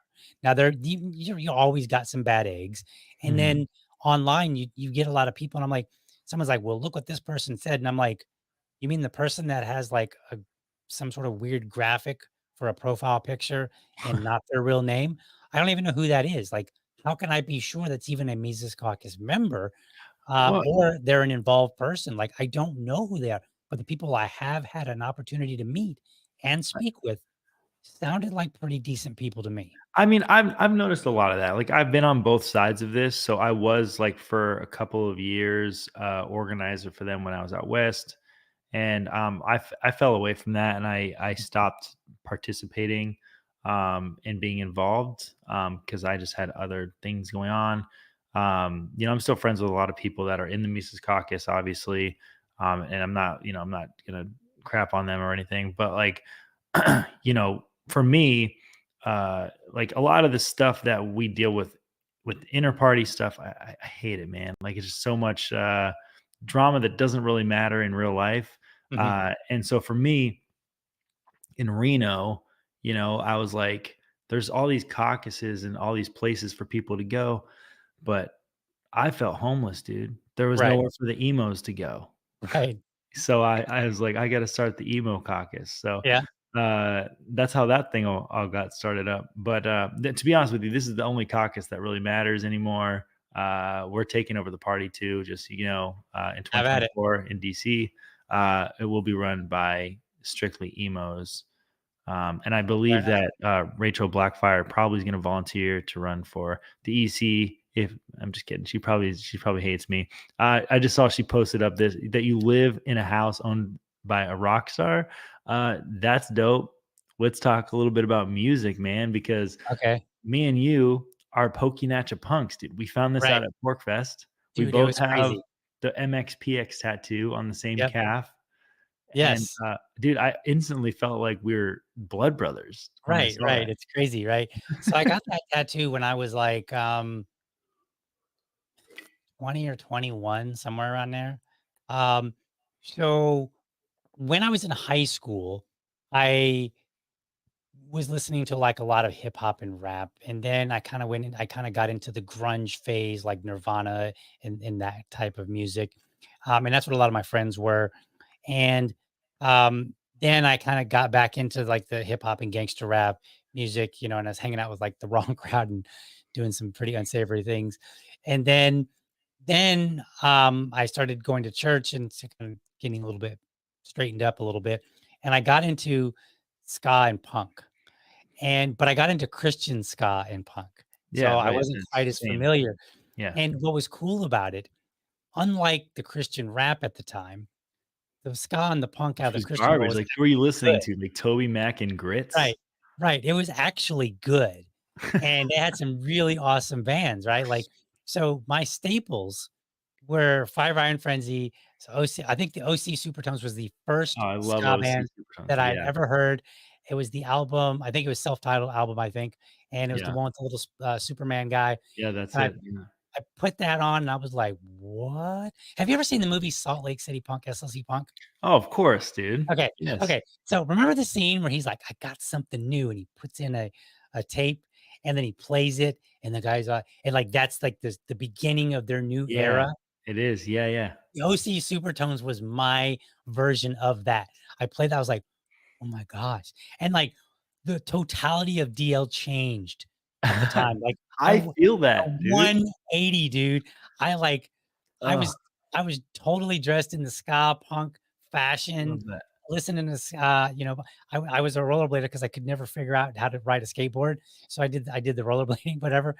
Now, you always got some bad eggs, and Mhm. then online, you get a lot of people, and I'm like, someone's like, "Well, look what this person said," and I'm like, "You mean the person that has like some sort of weird graphic for a profile picture and not their real name? I don't even know who that is. Like, how can I be sure that's even a Mises Caucus member?" Well, Or they're an involved person. Like, I don't know who they are, but the people I have had an opportunity to meet and speak with sounded like pretty decent people to me. I mean, I've noticed a lot of that. Like, I've been on both sides of this. So I was, like, for a couple of years, organizer for them when I was out west, and I fell away from that, and I stopped participating and being involved because I just had other things going on. I'm still friends with a lot of people that are in the Mises Caucus, obviously, and I'm not gonna crap on them or anything, but like, for me, like a lot of the stuff that we deal with inter party stuff, I hate it, man. Like, it's just so much drama that doesn't really matter in real life. Mhm. And so for me in Reno, I was like, there's all these caucuses and all these places for people to go, but I felt homeless, dude. There was Right, nowhere for the emos to go. right. So I was like, I got to start the emo caucus. So Yeah, that's how that thing all got started up. But to be honest with you, this is the only caucus that really matters anymore. We're taking over the party too. Just in have at it. 2024 in DC, it will be run by strictly emos. And I Right believe on. that Rachel Blackfire probably is going to volunteer to run for the EC. If I'm just kidding, she probably hates me. I just saw she posted up this that you live in a house owned by a rock star. That's dope. Let's talk a little bit about music, man, because Okay. me and you are Pokey Natcha punks, dude. We found this Right. out at Porkfest. We Dude, it both was have crazy. the MXPX tattoo on the same Yep. calf, and, Yes. dude, I instantly felt like we were blood brothers when I Right, saw right. that. It's crazy, right? So I got that tattoo when I was like, 20 or 21, somewhere around there. Um, so when I was in high school, I was listening to like a lot of hip hop and rap. And then I kind of got into the grunge phase, like Nirvana and that type of music. And that's what a lot of my friends were. And then I kind of got back into like the hip hop and gangster rap music, you know, and I was hanging out with like the wrong crowd and doing some pretty unsavory things. And then I started going to church and kind of getting a little bit straightened up a little bit. And I got into ska and punk. But I got into Christian ska and punk. So Yeah, I right, wasn't it's quite as same. familiar. Yeah. And what was cool about it, unlike the Christian rap at the time, the ska and the punk out of Which the was Christian world garbage, was like, who are you good. listening to? Like, Toby Mac and Grits? Right. Right. It was actually good. And they had some really awesome bands, right? Like, so my staples were Five Iron Frenzy, so OC, I think the OC Supertones was the Oh, first I love ska OC band Supertones, that I'd yeah, ever heard. It was the album, I think it was self-titled album, I think, and it was the yeah, one with the little Superman guy, yeah, that's and it, yeah. I put that on and I was like, "What?" Have you ever seen the movie Salt Lake City Punk, SLC Punk? Oh, of course, dude. Okay, Yes. okay. So remember the scene where he's like, "I got something new," and he puts in a tape, and then he plays it, and the guy's and like that's like the beginning of their new Yeah, era. it is, yeah, yeah. The OC Supertones was my version of that. I played that, I was like, "Oh my gosh." And, like, the totality of DL changed at the time, like, I feel a that, dude. 180, dude. I, like I Oh, was I was totally dressed in the ska punk fashion, love that. listening to ska, you know, I was a rollerblader because I could never figure out how to ride a skateboard, so I did the rollerblading, whatever.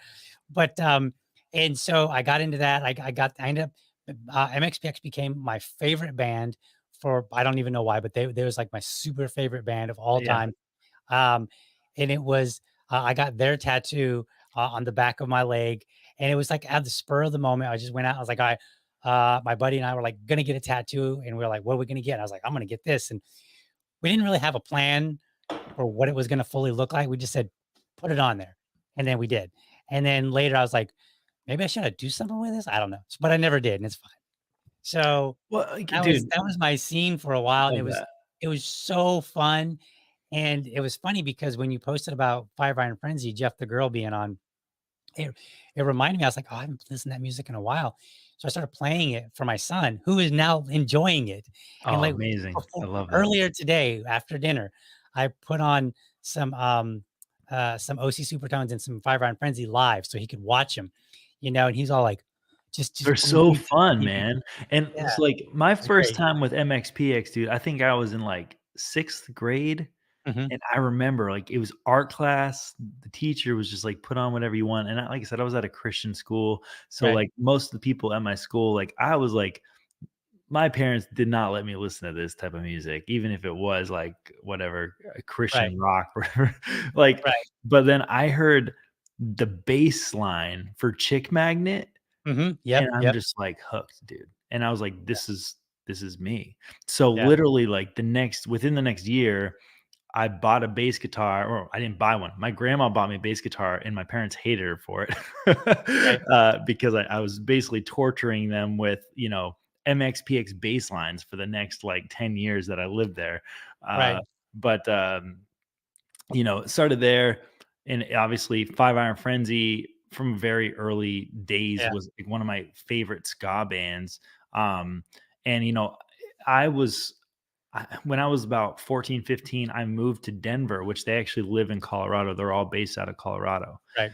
But, and so I got into that. I ended up MXPX became my favorite band for I don't even know why, but they was like my super favorite band of all Yeah. time. Um, and it was I got their tattoo on the back of my leg, and it was like at the spur of the moment. I just went out. I was like, I, my buddy and I were like gonna get a tattoo, and we are like, what are we gonna get? And I was like, I'm gonna get this, and we didn't really have a plan for what it was gonna fully look like. We just said, put it on there, and then we did. And then later, I was like, maybe I should do something with this. I don't know, but I never did, and it's fine. So, Well, like, that was dude, that was my scene for a while, and love that. it was so fun, and it was funny because when you posted about Five Iron Frenzy, Jeff the Girl being on, it it reminded me, I was like, "Oh, I haven't listened to that music in a while." So I started playing it for my son, who is now enjoying it, and, Oh, like, amazing. I before love that. earlier today after dinner, I put on some OC Supertones and some Five Iron Frenzy live so he could watch them, you know, and he's all like, They're "Just put 'em on so YouTube, fun, YouTube." man, and Yeah, it's like, my it's first great. time with MXPX, dude, I think I was in, like, 6th grade. Mhm. And I remember, like, it was art class, the teacher was just like, "Put on whatever you want," and like I said, I was at a Christian school, so, Right. like, most of the people at my school, like, I was like my parents did not let me listen to this type of music, even if it was, like, whatever, Right. Christian rock, whatever, like, Right. but then I heard the bass line for Chick Magnet, Mhm. and Yep, I'm yep, just, like, hooked, dude, and I was like, this is me." So, yeah, literally, like, within the next year, I bought a bass guitar, or I didn't buy one. My grandma bought me a bass guitar, and my parents hated her for it right, because I was basically torturing them with, MXPX bass lines for the next like 10 years that I lived there. Uh, right, but it started there, and obviously Five Iron Frenzy from very early days yeah, was like one of my favorite ska bands. Um, and I was when I was about 14, 15, I moved to Denver, which they actually live in Colorado. They're all based out of Colorado. right.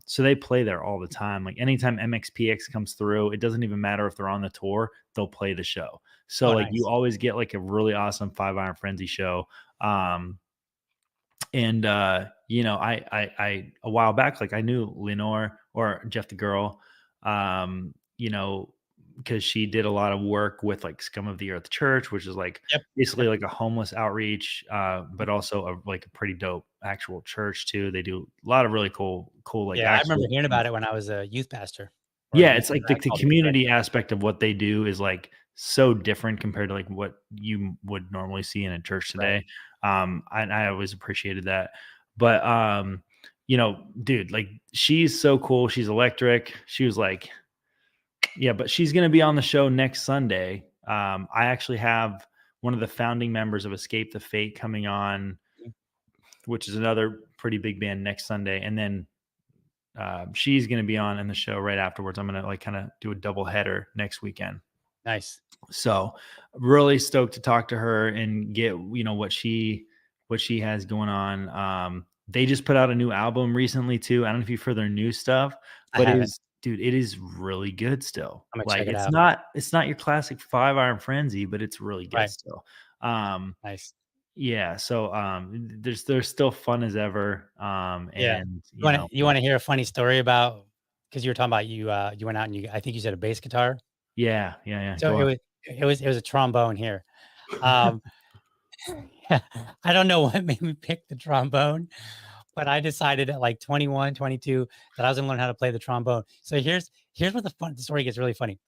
So they play there all the time. Like anytime MXPX comes through, it doesn't even matter if they're on the tour, they'll play the show. So Oh, like you nice. always get like a really awesome Five Iron Frenzy show. And a while back, like I knew Lenore or Jeff the Girl, um, you know, because she did a lot of work with like Scum of the Earth Church, which is like Yep, basically yep. like a homeless outreach, but Mhm. also like a pretty dope actual church too. They do a lot of really cool like Yeah, I remember actual hearing things. about it when I was a youth pastor. or Yeah, the it's like the that's all the good, right? community aspect of what they do is, like, so different compared to, like, what you would normally see in a church Right. today. I always appreciated that. But, dude, like, she's so cool, she's electric. She was like, yeah, but she's gonna be on the show next Sunday. I actually have one of the founding members of Escape the Fate coming on, Mhm. which is another pretty big band, next Sunday, and then she's going to be on in the show right afterwards. I'm going to like kind of do a double header next weekend. Nice. So really stoked to talk to her and get, what she has going on. They just put out a new album recently too. I don't know if you've heard their new stuff, I but haven't. it is really good still. I'm gonna Like, check it out. it's not your classic 5 Iron Frenzy, but it's really good Right. still. Um, Nice. yeah. So they're still fun as ever. Yeah. And You wanna hear a funny story about, because you were talking about you went out and I think you said a bass guitar. yeah, yeah, yeah. So Go on. it was a trombone here. Um, I don't know what made me pick the trombone, but I decided at like 21, 22 that I was gonna learn how to play the trombone. So here's where the story gets really funny.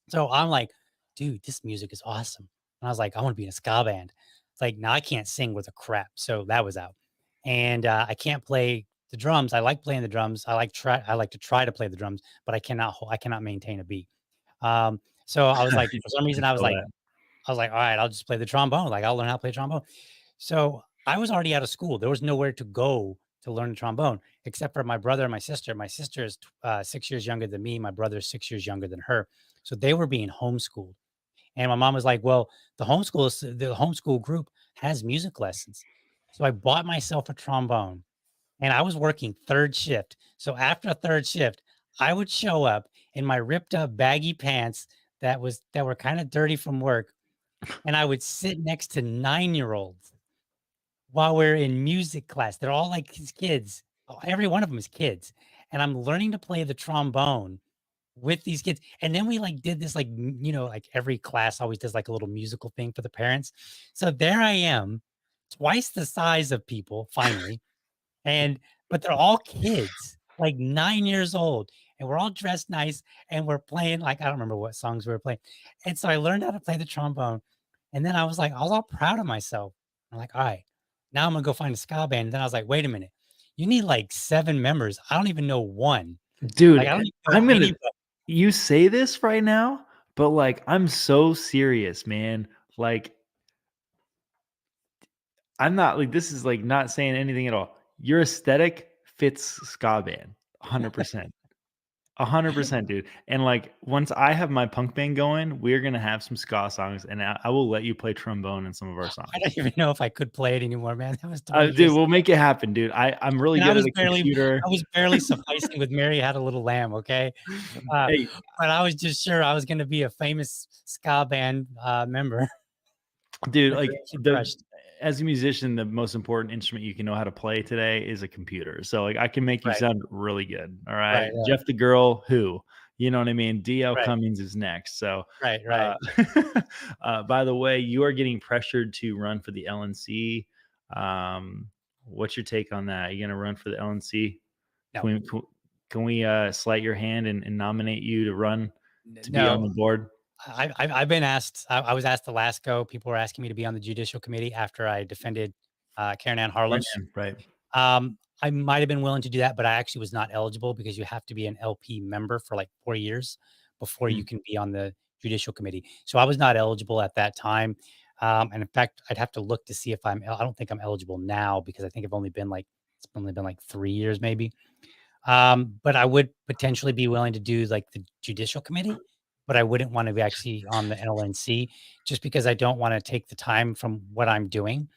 So I'm like, dude, this music is awesome. And I was like, I want to be in a ska band. It's like, now I can't sing with a crap. So that was out. And I can't play the drums. I like playing the drums. I like to try to play the drums, but I cannot maintain a beat. So I was like, for some I reason, feel that. I was like, all right, I'll just play the trombone. Like, I'll learn how to play trombone. So I was already out of school. There was nowhere to go to learn the trombone except for my brother and my sister. My sister is 6 years younger than me. My brother is 6 years younger than her. So they were being homeschooled. And my mom was like, well, the homeschool group has music lessons. So I bought myself a trombone and I was working third shift. So after a third shift, I would show up in my ripped up baggy pants that were kind of dirty from work, and I would sit next to 9-year-olds while we're in music class. They're all like his kids. Every one of them is kids. And I'm learning to play the trombone with these kids. And then we like did this like like every class always does like a little musical thing for the parents. So there I am, twice the size of people finally, and but they're all kids, like 9 years old, and we're all dressed nice, and we're playing, like, I don't remember what songs we were playing. And so I learned how to play the trombone, and then I was all proud of myself. I'm like, "All right, now I'm gonna go find a ska band." And then I was like, "Wait a minute. You need like 7 members. I don't even know one. Like, Dude, I don't even know I'm gonna anybody." you say this right now, but, like, I'm so serious, man. Like, I'm not like, this is, like, not saying anything at all. Your aesthetic fits ska band, 100%. 100%, dude. And, like, once I have my punk band going, we're gonna have some ska songs, and I will let you play trombone in some of our I songs. don't even know if I could play it anymore, man. That was 20 Dude, years. we'll make it happen, dude. I'm really And good at a computer. I was barely sufficing with "Mary Had a Little Lamb," okay? Uh, Hey, but I was just sure I was gonna be a famous ska band, member, dude, the like, Grateful the Crushed. as a musician, the most important instrument you can know how to play today is a computer. So, like, I can make you Right, sound really good. All right. right, right, Jeff the Girl, who? You know what I mean? DL right, Cummings is next. So, right, uh, right. by the way, you are getting pressured to run for the LNC. Um, what's your take on that? Are you going to run for the LNC? No, Can we slight your hand and nominate you to run to be on no. the board? I've been asked. I was asked to last go. People were asking me to be on the judicial committee after I defended Karen Ann Right, Harlos. man. Right. I might have been willing to do that, but I actually was not eligible because you have to be an LP member for like 4 years before you Mm. can be on the judicial committee. So I was not eligible at that time. And in fact, I'd have to look to see if I don't think I'm eligible now because I think it's only been like 3 years maybe. But I would potentially be willing to do like the judicial committee, but I wouldn't want to be actually on the LNC just because I don't want to take the time from what I'm doing.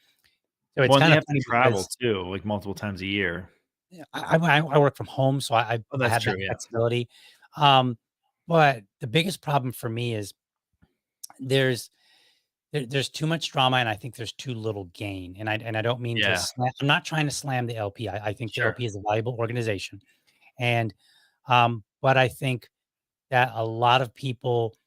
So it's Well, and they kind of have to funny travel because too, like multiple times a year. yeah, I work from home, so Oh, I that's have true. that Yeah. flexibility. Um, but the biggest problem for me is there's there's too much drama, and I think there's too little gain. And I don't mean to Yeah. slam. I'm not trying to slam the LP. I think the Sure. LP is a valuable organization, and but I think that a lot of people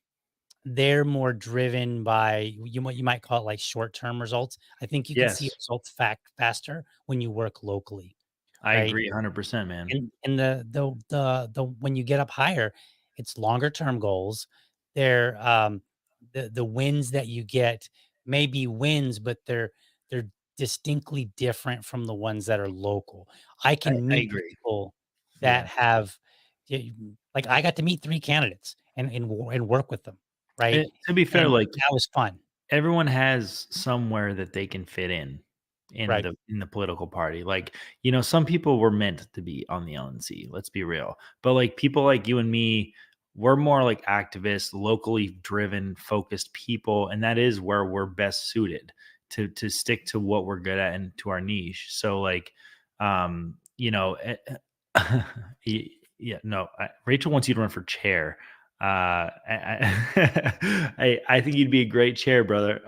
they're more driven by what you might call it like short term results. I think you can see Yes. results faster when you work locally. I right? agree 100%, man. And the when you get up higher, it's longer term goals. They're, the wins that you get may be wins, but they're distinctly different from the ones that are local. I can I meet agree. people that Yeah. have like, I got to meet 3 candidates and work with them, right? To be fair, And like, that was fun. everyone has somewhere that they can fit Right, in the political party. Like, you know, some people were meant to be on the LNC, let's be real. But like people like you and me, we're more like activists, locally driven, focused people, and that is where we're best suited to stick to what we're good at and to our niche. So like you know, yeah, no, Rachel wants you to run for chair. I think you'd be a great chair, brother.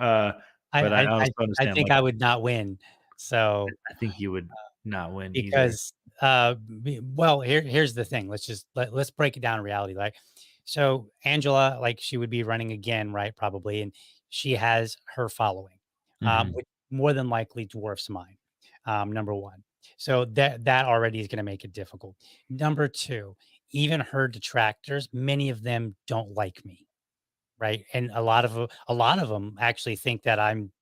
I But I I I also I understand, think like, I would not win. So, I think you would not win either. because, well, here's the thing. Let's break it down in reality. Like, so Angela, like, she would be running again, right? Probably, and she has her following, Mhm. which more than likely dwarfs mine. Number one, so that already is going to make it difficult. Number two, even her detractors, many of them don't like me, right? And a lot of them actually think that I'm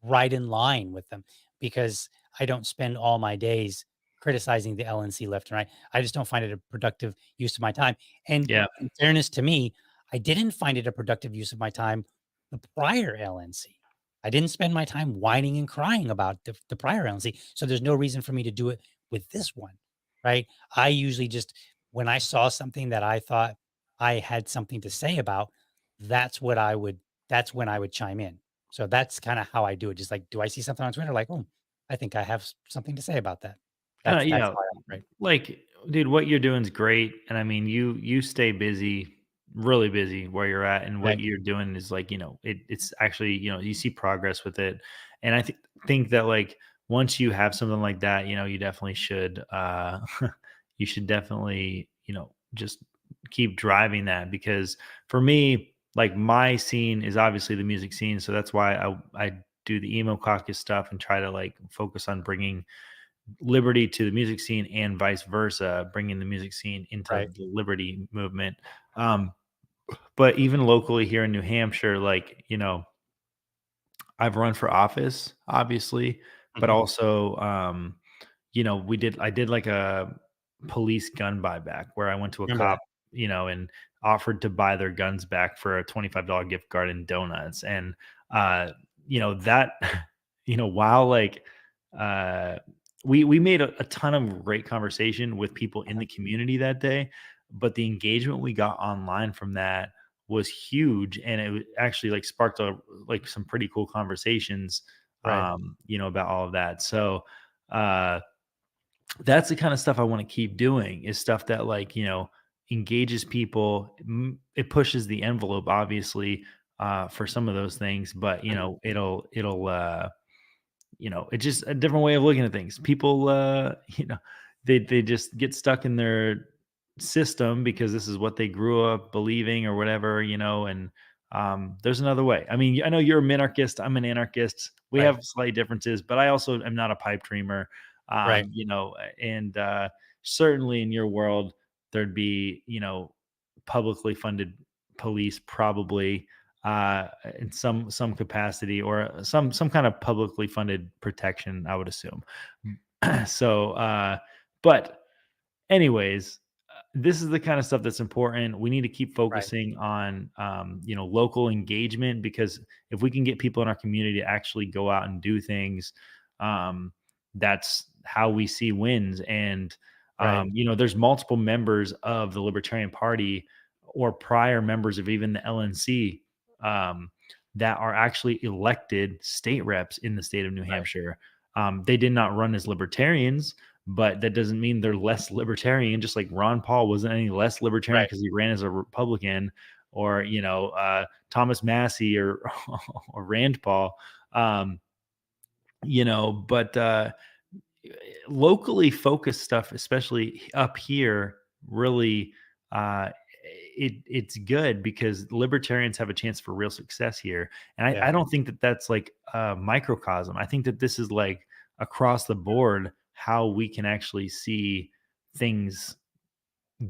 right in line with them because I don't spend all my days criticizing the LNC left and right. I just don't find it a productive use of my time. And Yeah. in fairness to me, I didn't find it a productive use of my time the prior LNC. I didn't spend my time whining and crying about the prior LNC. So there's no reason for me to do it with this one. Right. I usually just, when I saw something that I thought I had something to say about, that's what I would, that's when I would chime in. So that's kinda how I do it, just like, do I see something on Twitter? Like, "Oh, I think I have something to say about that." That's Yeah, how I operate. like, dude, what you're doing is great, and I mean, you stay busy, really busy where you're at, and what Right, you're doing is like, you know, it's actually, you know, you see progress with it, and I think that like once you have something like that, you know, you definitely should, you should definitely, you know, just keep driving that because for me, like my scene is obviously the music scene, so that's why I do the emo caucus stuff and try to like focus on bringing liberty to the music scene and vice versa, bringing the music scene into right. the liberty movement. Um, but even locally here in New Hampshire, like, you know, I've run for office, obviously, but Mhm. also, you know, I did like a police gun buyback where I went to a Remember cop, that. you know, and offered to buy their guns back for a $25 gift card and donuts. And, uh, you know, that, you know, while like, uh, we made a ton of great conversation with people in Uh-huh. the community that day, but the engagement we got online from that was huge, and actually like sparked like some pretty cool conversations, Right, you know, about all of that. So, uh, that's the kind of stuff I want to keep doing is stuff that like, you know, engages people. It pushes the envelope, obviously, for some of those things, but you mhm, know, you know, it's just a different way of looking at things. People, you know, they just get stuck in their system because this is what they grew up believing or whatever, you know. And there's another way. I mean, I know you're a minarchist. I'm an anarchist. We right, have slight differences, but I also am not a pipe dreamer. right, You know, and certainly in your world, there'd be, you know, publicly funded police probably in some capacity or some kind of publicly funded protection, I would assume. So, but anyways, this is the kind of stuff that's important. We need to keep right, focusing on, you know, local engagement because if we can get people in our community to actually go out and do things, um, that's how we see wins. And, right, you know, there's multiple members of the Libertarian Party or prior members of even the LNC um, that are actually elected state reps in the state of New right, Hampshire. They did not run as libertarians, but that doesn't mean they're less libertarian. Just like Ron Paul wasn't any less libertarian right, because he ran as a Republican, or you know Thomas Massey or or Rand Paul. Um, you know, but locally focused stuff, especially up here, really uh, it's good because libertarians have a chance for real success here, and yeah, I don't think that that's like a microcosm. I think that this is like across the board how we can actually see things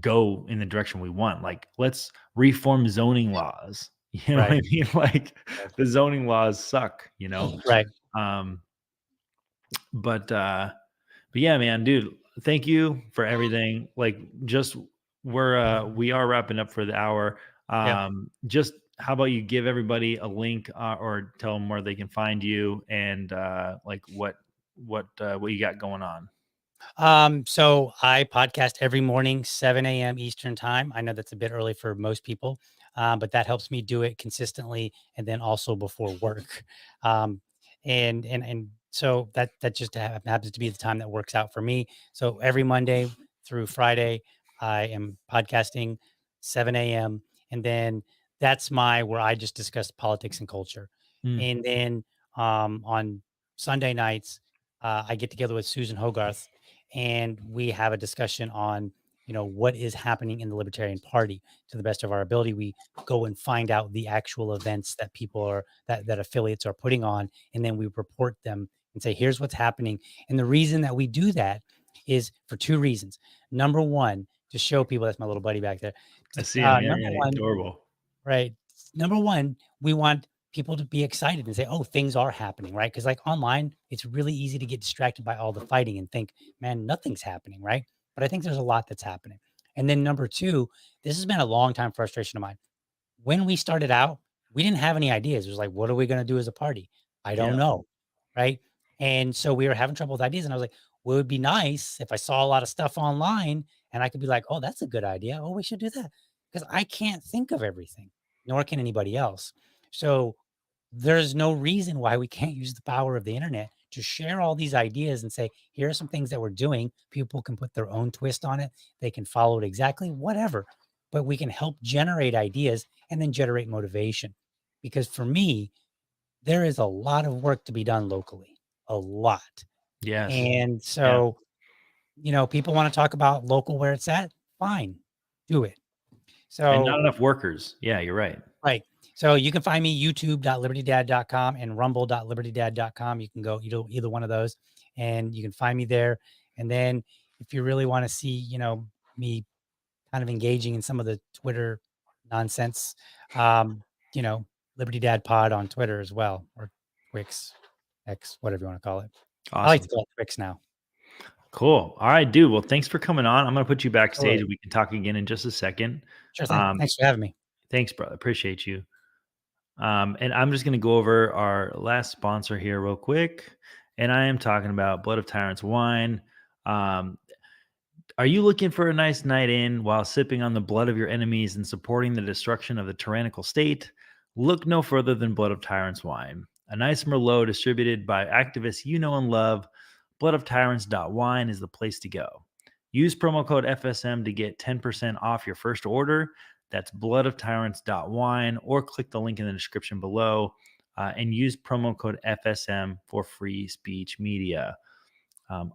go in the direction we want. Like, let's reform zoning laws. You know what Right. I mean? Like, the zoning laws suck, you know? Right. Um, but yeah, man, dude, thank you for everything. Like, just we are wrapping up for the hour. Yeah. Just how about you give everybody a link, or tell them where they can find you, and like what you got going on. So I podcast every morning, 7 a.m. Eastern time. I know that's a bit early for most people, but that helps me do it consistently, and then also before work. Um, and so that just happens to be the time that works out for me. So every Monday through Friday, I am podcasting 7 a.m. and then that's my where I just discuss politics and culture. Mm, And then on Sunday nights, I get together with Susan Hogarth and we have a discussion on what is happening in the Libertarian Party. To the best of our ability, we go and find out the actual events that people are that affiliates are putting on, and then we report them and say, here's what's happening. And the reason that we do that is for two reasons. Number one, to show people, that's my little buddy back there. I see him. Yeah, Number yeah, one, adorable. right. Number one, we want people to be excited and say, oh, things are happening, right? Because like online, it's really easy to get distracted by all the fighting and think, man, nothing's happening, right? But I think there's a lot that's happening. And then number two, this has been a long time frustration of mine. When we started out, we didn't have any ideas. It was like, what are we going to do as a party? I don't Yeah, know. Right. And so we were having trouble with ideas. And I was like, well, it would be nice if I saw a lot of stuff online and I could be like, oh, that's a good idea. Oh, we should do that. Because I can't think of everything, nor can anybody else. So there's no reason why we can't use the power of the internet to share all these ideas and say, here are some things that we're doing. People can put their own twist on it. They can follow it exactly, whatever. But we can help generate ideas and then generate motivation. Because for me, there is a lot of work to be done locally, a lot. yes, And yeah, so, people want to talk about local where it's at, fine, do it. and not So enough workers. Yeah, you're right. right. So you can find me youtube.libertydad.com and rumble.libertydad.com. You can go either one of those and you can find me there. And then if you really want to see, me kind of engaging in some of the Twitter nonsense, um, you know, Liberty Dad Pod on Twitter as well, or Twix, X, whatever you want to call it. I like Awesome. to call it Twix now. Cool. All right, dude. Well, thanks for coming on. I'm gonna put you backstage. Absolutely. We can talk again in just a second. Sure thing. Um, Thanks for having me. Thanks, brother. Appreciate you. And I'm just gonna go over our last sponsor here real quick, and I am talking about Blood of Tyrants wine. Um, Are you looking for a nice night in while sipping on the blood of your enemies and supporting the destruction of the tyrannical state? Look no further than Blood of Tyrants wine, a nice Merlot distributed by activists you know and love. Blood of Tyrants.wine is the place to go. Use promo code FSM to get 10% off your first order. That's Blood of Tyrants.wine, or click the link in the description below, and use promo code FSM for free speech media.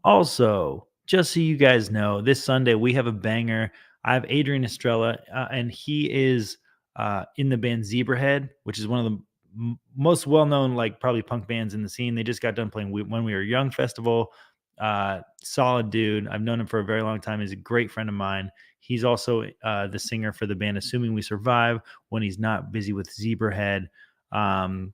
Also, just so you guys know, this Sunday we have a banger. I have Adrian Estrella, and he is in the band Zebrahead, which is one of the most well-known, like probably punk bands in the scene. They just got done playing When We Were Young festival. Solid dude. I've known him for a very long time. He's a great friend of mine. He's also the singer for the band Assuming We Survive when he's not busy with Zebrahead. Um,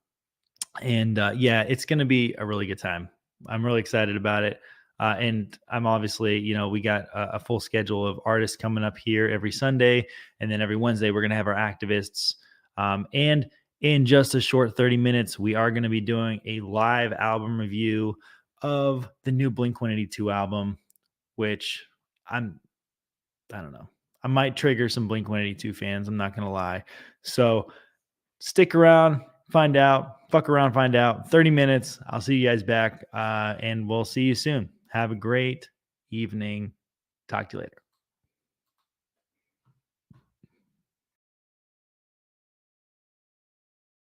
and yeah, it's going to be a really good time. I'm really excited about it. And I'm obviously, we got a full schedule of artists coming up here every Sunday. And then every Wednesday, we're going to have our activists. And in just a short 30 minutes, we are going to be doing a live album review of the new Blink 182 album, which I don't know. I might trigger some Blink 182 fans. I'm not going to lie. So stick around, find out, fuck around, find out. 30 minutes. I'll see you guys back, and we'll see you soon. Have a great evening. Talk to you later.